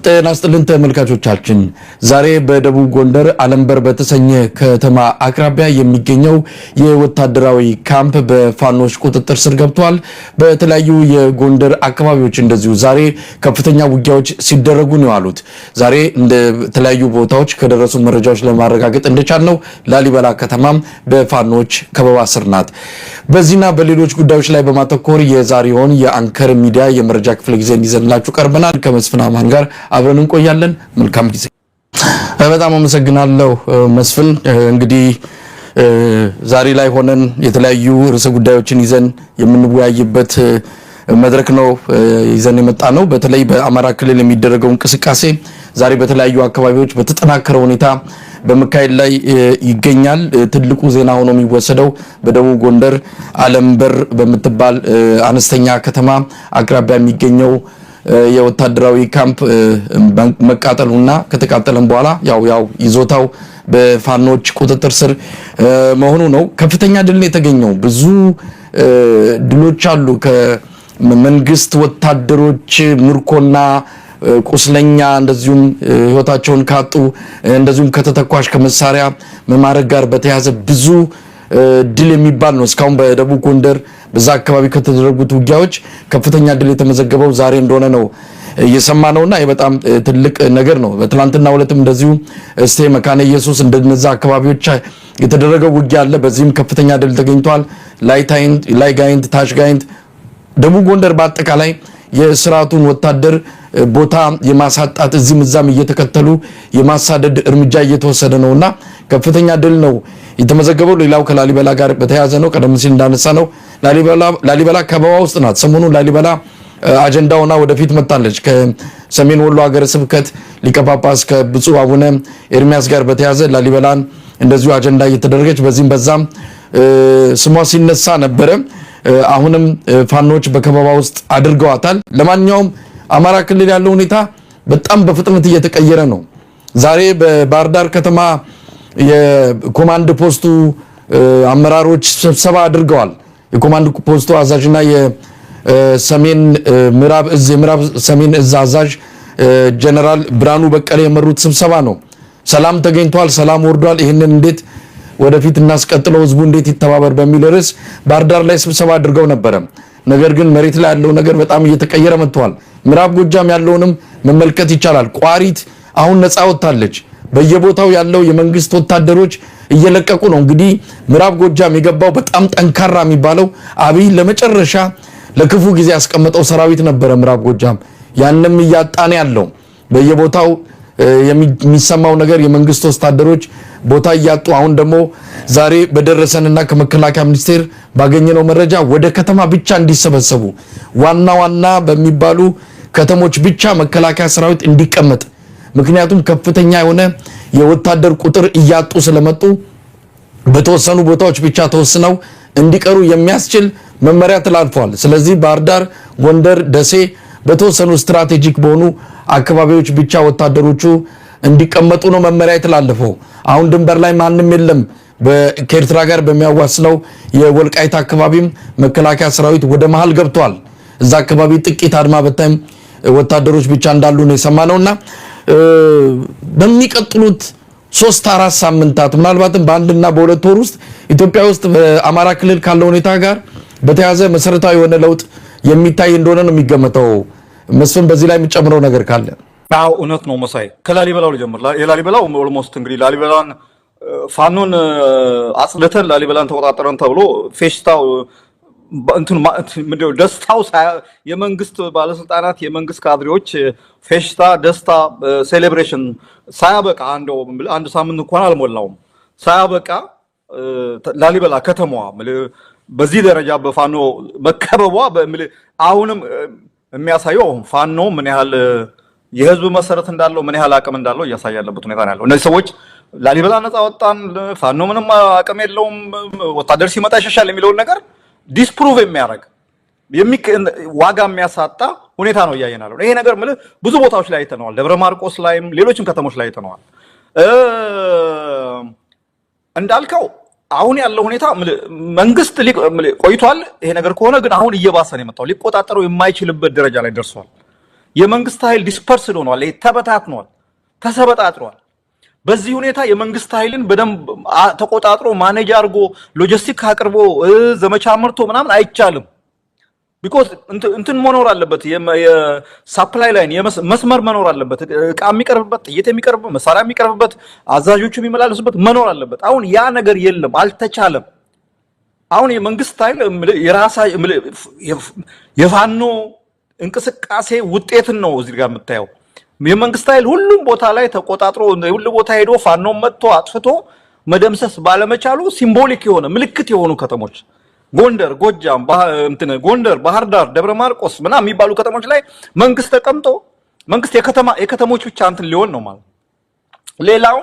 ጤና ይስጥልን ተመልካቾቻችን ዛሬ በደቡብ ጎንደር አለምበር በተሰኘ ከተማ አቅራቢያ የሚገኘው የወታደራዊ ካምፕ በፋኖች ቁጥጥር ስር ገብቷል። በተለያዩ የጎንደር አካባቢዎች እንደዚሁ ዛሬ ከፍተኛ ውጊያዎች ሲደረጉ ነው ያሉት። ዛሬ እንደ ተለያዩ ቦታዎች ከደረሱ መረጃዎች ለማረጋገጥ እንደቻልነው ላሊበላ ከተማም በፋኖች ከበባ ስር ናት። በዚህና በሌሎች ጉዳዮች ላይ በማተኮር የዛሬውን የአንከር ሚዲያ የመረጃ ክፍለ ጊዜ እንዲዘንላችሁ ቀርበናል። ከመስፍን አማን ጋር አብረን እንቆያለን። መልካም ጊዜ። በጣም አመሰግናለሁ መስፍን። እንግዲህ ዛሬ ላይ ሆነን የተለያዩ ርዕሰ ጉዳዮችን ይዘን የምንወያይበት መድረክ ነው ይዘን የመጣነው። በተለይ በአማራ ክልል የሚደረገው እንቅስቃሴ ዛሬ በተለያዩ አካባቢዎች በተጠናከረ ሁኔታ በመካሄድ ላይ ይገኛል። ትልቁ ዜና ሆኖ የሚወሰደው በደቡብ ጎንደር አለምበር በምትባል አነስተኛ ከተማ አቅራቢያ የሚገኘው የወታደራዊ ካምፕ መቃጠሉና ከተቃጠለም በኋላ ያው ይዞታው በፋኖች ቁጥጥር ስር መሆኑ ነው። ከፍተኛ ድል የተገኘው ብዙ ድሎች አሉ። ከመንግስት ወታደሮች ምርኮና ቁስለኛ እንደዚሁም ህይወታቸውን ካጡ እንደዚሁም ከተተኳሽ ከመሳሪያ መማረክ ጋር በተያያዘ ብዙ ድል የሚባል ነው። እስካሁን በደቡብ ጎንደር በዛ አካባቢ ከተደረጉት ውጊያዎች ከፍተኛ ድል የተመዘገበው ዛሬ እንደሆነ ነው እየሰማነውና በጣም ትልቅ ነገር ነው። በትላንትናው ዕለትም እንደዚሁ እስቴ መካነ ኢየሱስ እንደነዛ አካባቢዎች የተደረገው ውጊያ አለ። በዚህም ከፍተኛ ድል ተገኝቷል። ላይ ጋይንት ታች ጋይንት ደቡብ ጎንደር በአጠቃላይ የስርዓቱን ወታደር ቦታ የማሳጣት እዚህም እዛም እየተከተሉ የማሳደድ እርምጃ እየተወሰደ ነውና ከፍተኛ ድል ነው የተመዘገበው። ሌላው ከላሊበላ ጋር በተያያዘ ነው። ቀደም ሲል እንዳነሳ ነው ላሊበላ ከበባ ውስጥ ናት። ሰሞኑን ላሊበላ አጀንዳውና ወደፊት መጣለች። ከሰሜን ወሎ ሀገረ ስብከት ሊቀ ጳጳስ ከብፁዕ አቡነ ኤርሚያስ ጋር በተያያዘ ላሊበላን እንደዚሁ አጀንዳ እየተደረገች በዚህም በዛም ስሟ ሲነሳ ነበረ። አሁንም ፋኖች በከበባ ውስጥ አድርገዋታል። ለማንኛውም አማራ ክልል ያለው ሁኔታ በጣም በፍጥነት እየተቀየረ ነው። ዛሬ በባህር ዳር ከተማ የኮማንድ ፖስቱ አመራሮች ስብሰባ አድርገዋል። የኮማንድ ፖስቱ አዛዥና የሰሜን ምዕራብ ሰሜን እዝ አዛዥ ጀነራል ብርሃኑ በቀለ የመሩት ስብሰባ ነው። ሰላም ተገኝቷል፣ ሰላም ወርዷል። ይህንን እንዴት ወደፊት እናስቀጥለው፣ ህዝቡ እንዴት ይተባበር በሚል ርዕስ ባህር ዳር ላይ ስብሰባ አድርገው ነበረ። ነገር ግን መሬት ላይ ያለው ነገር በጣም እየተቀየረ መጥቷል። ምዕራብ ጎጃም ያለውንም መመልከት ይቻላል። ቋሪት አሁን ነፃ ወጣለች። በየቦታው ያለው የመንግስት ወታደሮች እየለቀቁ ነው። እንግዲህ ምዕራብ ጎጃም የገባው በጣም ጠንካራ የሚባለው አብይ ለመጨረሻ ለክፉ ጊዜ ያስቀመጠው ሰራዊት ነበረ ምዕራብ ጎጃም። ያንንም እያጣነ ያለው በየቦታው የሚሰማው ነገር የመንግስት ወታደሮች ቦታ እያጡ አሁን ደግሞ ዛሬ በደረሰንና ከመከላከያ ሚኒስቴር ባገኘነው መረጃ ወደ ከተማ ብቻ እንዲሰበሰቡ ዋና በሚባሉ ከተሞች ብቻ መከላከያ ሰራዊት እንዲቀመጥ፣ ምክንያቱም ከፍተኛ የሆነ የወታደር ቁጥር እያጡ ስለመጡ በተወሰኑ ቦታዎች ብቻ ተወስነው እንዲቀሩ የሚያስችል መመሪያ ተላልፏል። ስለዚህ ባህር ዳር፣ ጎንደር፣ ደሴ በተወሰኑ ስትራቴጂክ በሆኑ አካባቢዎች ብቻ ወታደሮቹ እንዲቀመጡ ነው መመሪያ የተላለፈው። አሁን ድንበር ላይ ማንም የለም። ከኤርትራ ጋር በሚያዋስነው የወልቃይት አካባቢም መከላከያ ሰራዊት ወደ መሃል ገብቷል። እዛ አካባቢ ጥቂት አድማ በታኝ ወታደሮች ብቻ እንዳሉ ነው የሰማነውና በሚቀጥሉት 3-4 ሳምንታት ምናልባትም በአንድና በሁለት ወር ውስጥ ኢትዮጵያ ውስጥ በአማራ ክልል ካለው ሁኔታ ጋር በተያያዘ መሰረታዊ የሆነ ለውጥ የሚታይ እንደሆነ ነው የሚገመተው። መስፍን በዚህ ላይ የሚጨምረው ነገር ካለ? አዎ እውነት ነው መሳይ። ከላሊበላው ልጀምር። የላሊበላው ኦልሞስት እንግዲህ ላሊበላን ፋኖን አጽድተን ላሊበላን ተቆጣጠረን ተብሎ ፌሽታው ምንድነው ደስታው የመንግስት ባለስልጣናት የመንግስት ካድሬዎች ፌሽታ ደስታ ሴሌብሬሽን ሳያበቃ አንድ ሳምንት እንኳን አልሞላውም ሳያበቃ ላሊበላ ከተማዋ በዚህ ደረጃ በፋኖ መከበቧ አሁንም የሚያሳየው ፋኖ ምን ያህል የህዝብ መሰረት እንዳለው ምን ያህል አቅም እንዳለው እያሳየ ያለበት ሁኔታ ነው ያለው። እነዚህ ሰዎች ላሊበላ ነፃ ወጣን፣ ፋኖ ምንም አቅም የለውም፣ ወታደር ሲመጣ ይሸሻል የሚለውን ነገር ዲስፕሩቭ የሚያደርግ ዋጋ የሚያሳጣ ሁኔታ ነው እያየናል። ይሄ ነገር ብዙ ቦታዎች ላይ አይተነዋል። ደብረ ማርቆስ ላይም ሌሎችም ከተሞች ላይ አይተነዋል። እንዳልከው አሁን ያለው ሁኔታ መንግስት ቆይቷል። ይሄ ነገር ከሆነ ግን አሁን እየባሰ ነው የመጣው። ሊቆጣጠረው የማይችልበት ደረጃ ላይ ደርሷል። የመንግስት ኃይል ዲስፐርስድ ሆኗል፣ ተበታትኗል፣ ተሰበጣጥሯል። በዚህ ሁኔታ የመንግስት ኃይልን በደንብ ተቆጣጥሮ ማኔጅ አድርጎ ሎጂስቲክ አቅርቦ ዘመቻ መርቶ ምናምን አይቻልም። ቢኮዝ እንትን መኖር አለበት፣ የሳፕላይ ላይን መስመር መኖር አለበት፣ እቃ የሚቀርብበት፣ ጥይት የሚቀርብበት፣ መሳሪያ የሚቀርብበት፣ አዛዦቹ የሚመላለሱበት መኖር አለበት። አሁን ያ ነገር የለም፣ አልተቻለም። አሁን የመንግስት ኃይል የፋኖ እንቅስቃሴ ውጤትን ነው እዚህ ጋር የምታየው። የመንግስት ኃይል ሁሉም ቦታ ላይ ተቆጣጥሮ ሁሉ ቦታ ሄዶ ፋኖ መጥቶ አጥፍቶ መደምሰስ ባለመቻሉ ሲምቦሊክ የሆነ ምልክት የሆኑ ከተሞች ጎንደር፣ ጎጃም፣ ጎንደር፣ ባህር ዳር፣ ደብረ ማርቆስ ምናምን የሚባሉ ከተሞች ላይ መንግስት ተቀምጦ መንግስት የከተሞች ብቻ እንትን ሊሆን ነው ማለት። ሌላው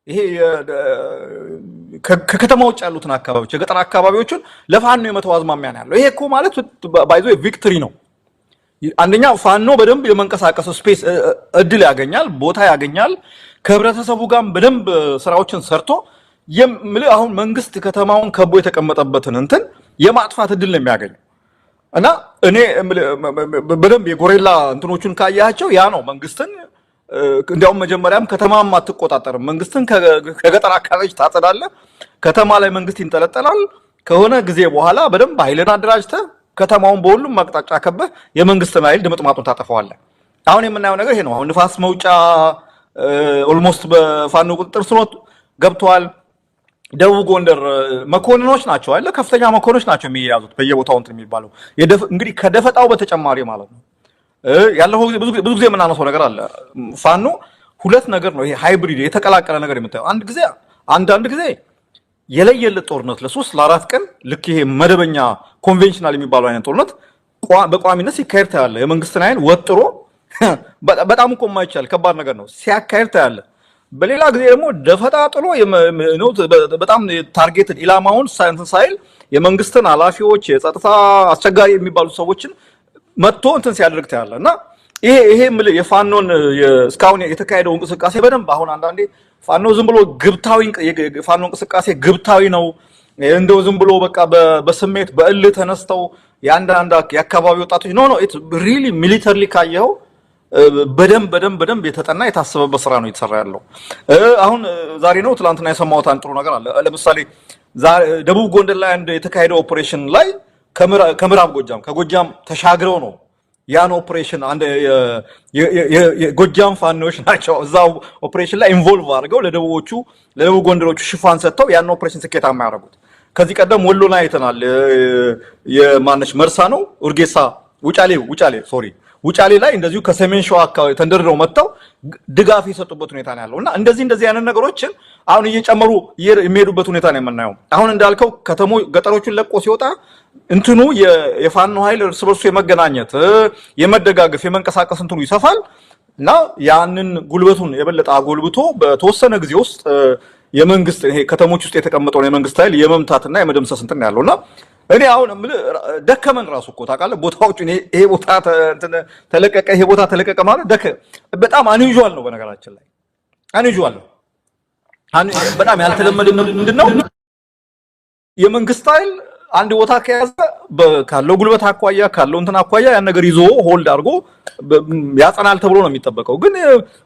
ይሄ ከከተማ ውጭ ያሉትን አካባቢዎች የገጠር አካባቢዎችን ለፋኖ የመተው አዝማሚያ ነው ያለው። ይሄ እኮ ማለት ባይዞ ቪክትሪ ነው። አንደኛ ፋኖ በደንብ የመንቀሳቀስ ስፔስ እድል ያገኛል፣ ቦታ ያገኛል። ከህብረተሰቡ ጋር በደንብ ስራዎችን ሰርቶ አሁን መንግስት ከተማውን ከቦ የተቀመጠበትን እንትን የማጥፋት እድል ነው የሚያገኘው። እና እኔ በደንብ የጎሬላ እንትኖቹን ካያቸው ያ ነው መንግስትን እንዲያውም መጀመሪያም ከተማም አትቆጣጠርም። መንግስትን ከገጠር አካባቢዎች ታጸዳለህ። ከተማ ላይ መንግስት ይንጠለጠላል። ከሆነ ጊዜ በኋላ በደንብ ኃይልን አደራጅተህ ከተማውን በሁሉም አቅጣጫ ከበህ የመንግስትን ኃይል ድምጥማጡን ታጠፋዋለህ። አሁን የምናየው ነገር ይሄ ነው። አሁን ንፋስ መውጫ ኦልሞስት በፋኖ ቁጥጥር ስር ገብቷል። ደቡብ ጎንደር መኮንኖች ናቸው አይደል? ከፍተኛ መኮንኖች ናቸው የሚያዙት በየቦታው እንትን የሚባለው እንግዲህ ከደፈጣው በተጨማሪ ማለት ነው። ያለው ብዙ ጊዜ የምናነሳው ነገር አለ። ፋኖ ሁለት ነገር ነው፣ ይሄ ሃይብሪድ የተቀላቀለ ነገር የምታየው። አንዳንድ ጊዜ የለየለት ጦርነት ለ3 ለ4 ቀን ልክ ይሄ መደበኛ ኮንቬንሽናል የሚባለው አይነት ጦርነት በቋሚነት ሲካሄድ ታያለ። የመንግስትን አይን ወጥሮ በጣም እኮ የማይቻል ከባድ ነገር ነው ሲያካሄድ ታያለ። በሌላ ጊዜ ደግሞ ደፈጣ ጥሎ በጣም ታርጌትድ ኢላማውን ሳይል የመንግስትን ኃላፊዎች የጸጥታ አስቸጋሪ የሚባሉ ሰዎችን መጥቶ እንትን ሲያደርግ ታያለ። እና ይሄ የፋኖን እስካሁን የተካሄደው እንቅስቃሴ በደንብ አሁን አንዳንዴ ፋኖ ዝም ብሎ ፋኖ እንቅስቃሴ ግብታዊ ነው እንደው ዝም ብሎ በቃ በስሜት በእልህ ተነስተው የአንዳንድ የአካባቢ ወጣቶች ኖ ኢትስ ሪሊ ሚሊተሪሊ ካየው በደንብ የተጠና የታሰበበት ስራ ነው የተሰራ ያለው። አሁን ዛሬ ነው ትላንትና የሰማሁት አንድ ጥሩ ነገር አለ። ለምሳሌ ደቡብ ጎንደር ላይ አንድ የተካሄደው ኦፕሬሽን ላይ ከምዕራብ ከጎጃም ተሻግረው ነው ያን ኦፕሬሽን አንድ የጎጃም ፋኖች ናቸው እዛው ኦፕሬሽን ላይ ኢንቮልቭ አድርገው ለደቡብ ጎንደሮቹ ሽፋን ሰጥተው ያን ኦፕሬሽን ስኬታማ ያደረጉት። ከዚህ ቀደም ወሎ ላይ አይተናል። የማነሽ መርሳ ነው ኡርጌሳ ውጫሌ ላይ እንደዚሁ ከሰሜን ሸዋ አካባቢ ተንደርድረው መጥተው ድጋፍ የሰጡበት ሁኔታ ነው ያለው። እና እንደዚህ አይነት ነገሮችን አሁን እየጨመሩ የሚሄዱበት ሁኔታ ነው የምናየው። አሁን እንዳልከው ገጠሮቹን ለቆ ሲወጣ እንትኑ የፋኖ ኃይል እርስ በርሱ የመገናኘት የመደጋገፍ የመንቀሳቀስ እንትኑ ይሰፋል እና ያንን ጉልበቱን የበለጠ አጎልብቶ በተወሰነ ጊዜ ውስጥ የመንግስት ይሄ ከተሞች ውስጥ የተቀመጠውን የመንግስት ኃይል የመምታትና የመደምሰስ እንትን ያለውና እኔ አሁን ደከመን ራሱ እኮ ታውቃለህ ቦታዎቹ ይሄ ቦታ ተለቀቀ ይሄ ቦታ ተለቀቀ ማለት በጣም አንዩዥዋል ነው። በነገራችን ላይ አንዩዥዋል ነው። በጣም ያልተለመደ ምንድነው የመንግስት ኃይል አንድ ቦታ ከያዘ ካለው ጉልበት አኳያ ካለው እንትን አኳያ ያን ነገር ይዞ ሆልድ አድርጎ ያጸናል ተብሎ ነው የሚጠበቀው። ግን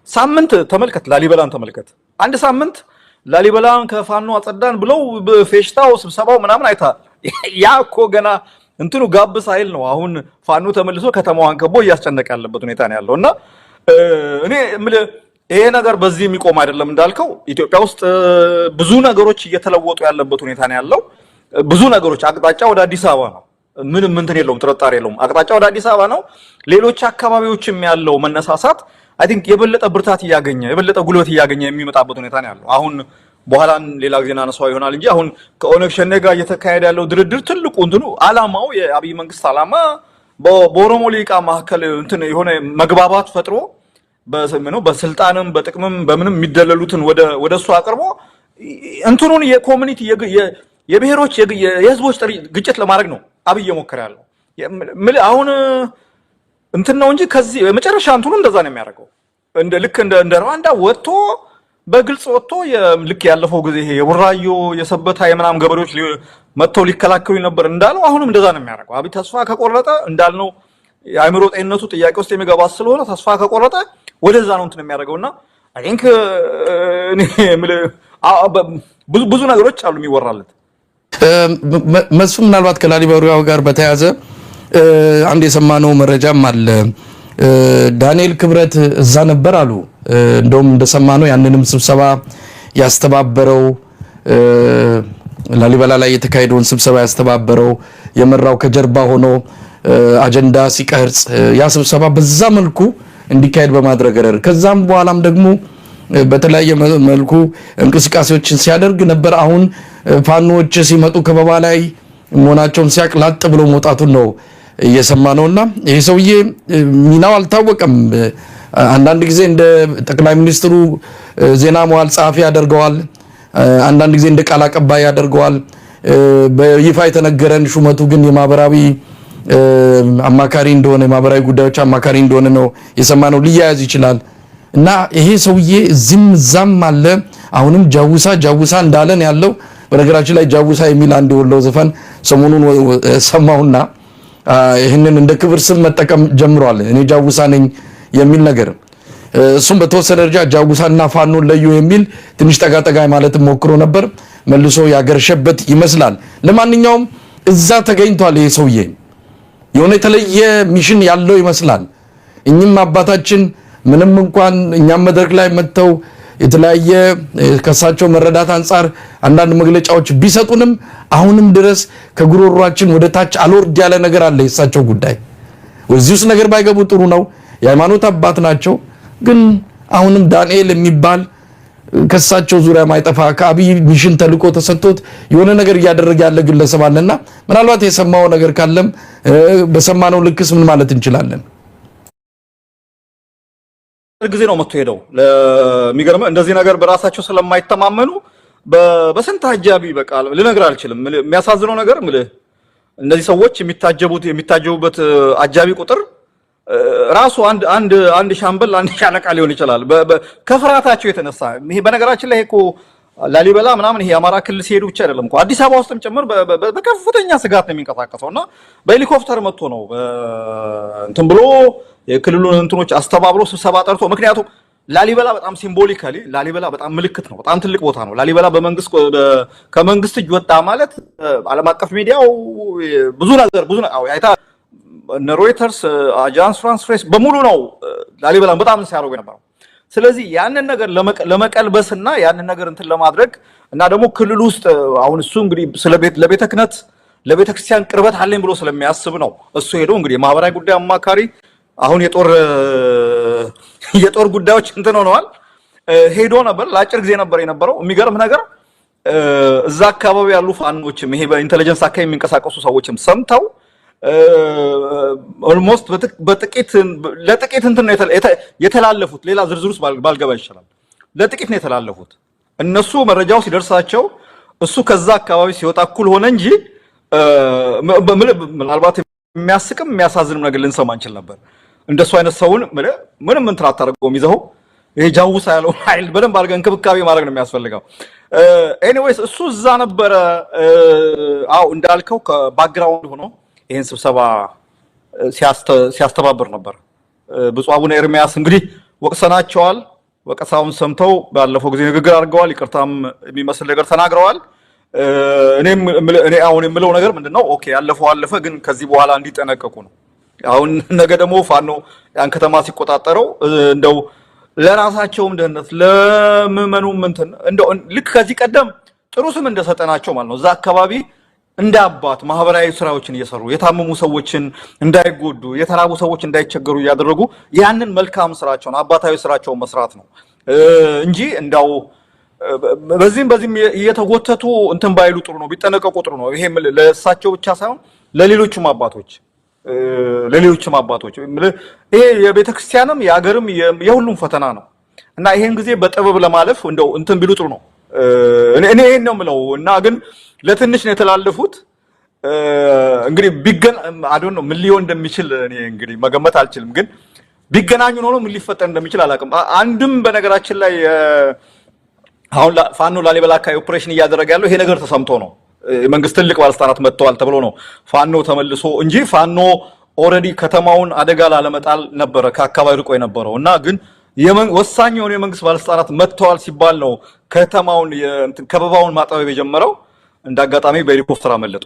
ሳምንት ተመልከት፣ ላሊበላን ተመልከት። አንድ ሳምንት ላሊበላን ከፋኖ አጸዳን ብለው በፌሽታው ስብሰባው ምናምን አይተሃል። ያ እኮ ገና እንትኑ ጋብ ሳይል ነው አሁን ፋኖ ተመልሶ ከተማዋን ከቦ እያስጨነቀ ያለበት ሁኔታ ነው ያለው። እና እኔ ይሄ ነገር በዚህ የሚቆም አይደለም። እንዳልከው ኢትዮጵያ ውስጥ ብዙ ነገሮች እየተለወጡ ያለበት ሁኔታ ነው ያለው። ብዙ ነገሮች አቅጣጫ ወደ አዲስ አበባ ነው። ምንም እንትን የለውም፣ ጥርጣሬ የለውም። አቅጣጫ ወደ አዲስ አበባ ነው። ሌሎች አካባቢዎችም ያለው መነሳሳት አይ ቲንክ የበለጠ ብርታት እያገኘ የበለጠ ጉልበት እያገኘ የሚመጣበት ሁኔታ ነው ያለው። አሁን በኋላን ሌላ ጊዜ እናነሳው ይሆናል እንጂ አሁን ከኦነግ ሸኔ ጋር እየተካሄደ ያለው ድርድር ትልቁ እንትኑ አላማው የአብይ መንግስት አላማ በኦሮሞ ሊቃ መካከል እንትን የሆነ መግባባት ፈጥሮ በስልጣንም በጥቅምም በምንም የሚደለሉትን ወደሱ አቅርቦ እንትኑን የኮሚኒቲ የብሔሮች የህዝቦች ግጭት ለማድረግ ነው አብይ እየሞከረ ያለው። አሁን እንትን ነው እንጂ ከዚህ የመጨረሻ እንትኑ እንደዛ ነው የሚያደርገው። ልክ እንደ ሩዋንዳ ወጥቶ በግልጽ ወጥቶ ልክ ያለፈው ጊዜ ይሄ የቡራዮ የሰበታ የምናም ገበሬዎች መጥተው ሊከላከሉ ነበር እንዳለው አሁንም እንደዛ ነው የሚያደርገው። አብይ ተስፋ ከቆረጠ እንዳልነው የአእምሮ ጤንነቱ ጥያቄ ውስጥ የሚገባ ስለሆነ ተስፋ ከቆረጠ ወደዛ ነው እንትን የሚያደርገውና አይ ቲንክ ብዙ ነገሮች አሉ የሚወራለት። መሱ ምናልባት ከላሊበላው ጋር በተያያዘ አንድ የሰማነው መረጃም አለ። ዳንኤል ክብረት እዛ ነበር አሉ። እንደውም እንደሰማነው ያንንም ስብሰባ ያስተባበረው ላሊበላ ላይ የተካሄደውን ስብሰባ ያስተባበረው የመራው ከጀርባ ሆኖ አጀንዳ ሲቀርጽ ያ ስብሰባ በዛ መልኩ እንዲካሄድ በማድረግ ረር ከዛም በኋላም ደግሞ በተለያየ መልኩ እንቅስቃሴዎችን ሲያደርግ ነበር። አሁን ፋኖች ሲመጡ ከበባ ላይ መሆናቸውን ሲያቅላጥ ብሎ መውጣቱን ነው እየሰማነውና ይሄ ሰውዬ ሚናው አልታወቀም። አንዳንድ ጊዜ እንደ ጠቅላይ ሚኒስትሩ ዜና መዋል ጸሐፊ ያደርገዋል፣ አንዳንድ ጊዜ እንደ ቃል አቀባይ ያደርገዋል። በይፋ የተነገረን ሹመቱ ግን የማህበራዊ አማካሪ እንደሆነ የማህበራዊ ጉዳዮች አማካሪ እንደሆነ ነው የሰማነው። ሊያያዝ ይችላል እና ይሄ ሰውዬ እዚህም እዛም አለ። አሁንም ጃውሳ እንዳለን ያለው በነገራችን ላይ ጃውሳ የሚል አንድ የወሎ ዘፈን ሰሞኑን ሰማሁና ይህንን እንደ ክብር ስም መጠቀም ጀምሯል። እኔ ጃውሳ ነኝ የሚል ነገር እሱም በተወሰነ ደረጃ ጃውሳና ፋኖን ለዩ የሚል ትንሽ ጠጋጠጋ ማለት ሞክሮ ነበር። መልሶ ያገርሸበት ይመስላል። ለማንኛውም እዛ ተገኝቷል። ይሄ ሰውዬ የሆነ የተለየ ሚሽን ያለው ይመስላል። እኚህም አባታችን ምንም እንኳን እኛም መድረክ ላይ መጥተው የተለያየ ከሳቸው መረዳት አንፃር አንዳንድ መግለጫዎች ቢሰጡንም አሁንም ድረስ ከጉሮሯችን ወደ ታች አልወርድ ያለ ነገር አለ። የሳቸው ጉዳይ ወዚህ ውስጥ ነገር ባይገቡ ጥሩ ነው። የሃይማኖት አባት ናቸው። ግን አሁንም ዳንኤል የሚባል ከሳቸው ዙሪያ ማይጠፋ ከአብይ ሚሽን ተልቆ ተሰጥቶት የሆነ ነገር እያደረገ ያለ ግለሰብ አለና ምናልባት የሰማው ነገር ካለም በሰማነው ልክስ ምን ማለት እንችላለን? ጊዜ ነው መጥቶ ሄደው ለሚገርም እንደዚህ ነገር በራሳቸው ስለማይተማመኑ በስንት አጃቢ በቃል ልነግር አልችልም። የሚያሳዝነው ነገር እነዚህ ሰዎች የሚታጀቡበት አጃቢ ቁጥር ራሱ አንድ ሻምበል አንድ ሻለቃ ሊሆን ይችላል ከፍራታቸው የተነሳ። ይሄ በነገራችን ላይ እኮ ላሊበላ ምናምን ይሄ አማራ ክልል ሲሄዱ ብቻ አይደለም እኮ አዲስ አበባ ውስጥም ጭምር በከፍተኛ ስጋት ነው የሚንቀሳቀሰውና በሄሊኮፕተር መጥቶ ነው እንትን ብሎ የክልሉን እንትኖች አስተባብሮ ስብሰባ ጠርቶ። ምክንያቱም ላሊበላ በጣም ሲምቦሊካሊ ላሊበላ በጣም ምልክት ነው። በጣም ትልቅ ቦታ ነው ላሊበላ። ከመንግስት እጅ ወጣ ማለት ዓለም አቀፍ ሚዲያው ብዙ ነገር አይታ እነ ሮይተርስ፣ አጃንስ ፍራንስ ፕሬስ በሙሉ ነው ላሊበላን በጣም ሲያደርጉ የነበረው። ስለዚህ ያንን ነገር ለመቀልበስና ያንን ነገር እንትን ለማድረግ እና ደግሞ ክልሉ ውስጥ አሁን እሱ እንግዲህ ለቤተ ክህነት ለቤተ ክርስቲያን ቅርበት አለኝ ብሎ ስለሚያስብ ነው እሱ ሄዶ እንግዲህ የማህበራዊ ጉዳይ አማካሪ አሁን የጦር ጉዳዮች እንትን ሆነዋል ሄዶ ነበር። ለአጭር ጊዜ ነበር የነበረው። የሚገርም ነገር እዛ አካባቢ ያሉ ፋኖችም ይሄ በኢንተለጀንስ አካባቢ የሚንቀሳቀሱ ሰዎችም ሰምተው ኦልሞስት ለጥቂት እንትን ነው የተላለፉት። ሌላ ዝርዝር ውስጥ ባልገባ ይችላል። ለጥቂት ነው የተላለፉት። እነሱ መረጃው ሲደርሳቸው እሱ ከዛ አካባቢ ሲወጣ እኩል ሆነ እንጂ ምናልባት የሚያስቅም የሚያሳዝንም ነገር ልንሰማ እንችል ነበር። እንደሱ አይነት ሰውን ምንም እንትን አታደርገውም ይዘው ይሄ ጃውሳ ያለው ኃይል በደንብ አድርገን እንክብካቤ ማድረግ ነው የሚያስፈልገው። ኤኒዌይስ እሱ እዛ ነበረ። እንዳልከው ከባክግራውንድ ሆኖ ይሄን ስብሰባ ሲያስተባብር ነበር። ብፁዕ አቡነ ኤርሚያስ እንግዲህ ወቅሰናቸዋል። ወቀሳውን ሰምተው ባለፈው ጊዜ ንግግር አድርገዋል። ይቅርታም የሚመስል ነገር ተናግረዋል። እኔ አሁን የምለው ነገር ምንድነው? ኦኬ ያለፈው አለፈ፣ ግን ከዚህ በኋላ እንዲጠነቀቁ ነው። አሁን ነገ ደግሞ ፋኖ ያን ከተማ ሲቆጣጠረው እንደው ለራሳቸውም ደህንነት ለምዕመኑም እንትን እንደው ልክ ከዚህ ቀደም ጥሩ ስም እንደሰጠናቸው ማለት ነው። እዛ አካባቢ እንደ አባት ማህበራዊ ስራዎችን እየሰሩ የታመሙ ሰዎችን እንዳይጎዱ የተራቡ ሰዎች እንዳይቸገሩ እያደረጉ ያንን መልካም ስራቸውን አባታዊ ስራቸውን መስራት ነው እንጂ እንዳው በዚህም እየተጎተቱ እንትን ባይሉ ጥሩ ነው፣ ቢጠነቀቁ ጥሩ ነው። ይሄ ለእሳቸው ብቻ ሳይሆን ለሌሎችም አባቶች ይሄ የቤተክርስቲያንም የሀገርም የሁሉም ፈተና ነው እና ይሄን ጊዜ በጥበብ ለማለፍ እንደው እንትን ቢሉ ጥሩ ነው። እኔ ይሄን ነው የምለው እና ግን ለትንሽ ነው የተላለፉት። እንግዲህ አዶን ነው ምን ሊሆን እንደሚችል እኔ እንግዲህ መገመት አልችልም፣ ግን ቢገናኙ ነው ምን ሊፈጠር እንደሚችል አላውቅም። አንድም በነገራችን ላይ አሁን ፋኖ ላሊበላ አካባቢ ኦፕሬሽን እያደረገ ያለው ይሄ ነገር ተሰምቶ ነው። የመንግስት ትልቅ ባለስልጣናት መጥተዋል ተብሎ ነው ፋኖ ተመልሶ እንጂ ፋኖ ኦሬዲ ከተማውን አደጋ ላለመጣል ነበረ ከአካባቢ ርቆ የነበረው እና ግን ወሳኝ የሆኑ የመንግስት ባለስልጣናት መጥተዋል ሲባል ነው ከተማውን ከበባውን ማጠበብ የጀመረው። እንዳጋጣሚ በሄሊኮፕተር አመለጡ።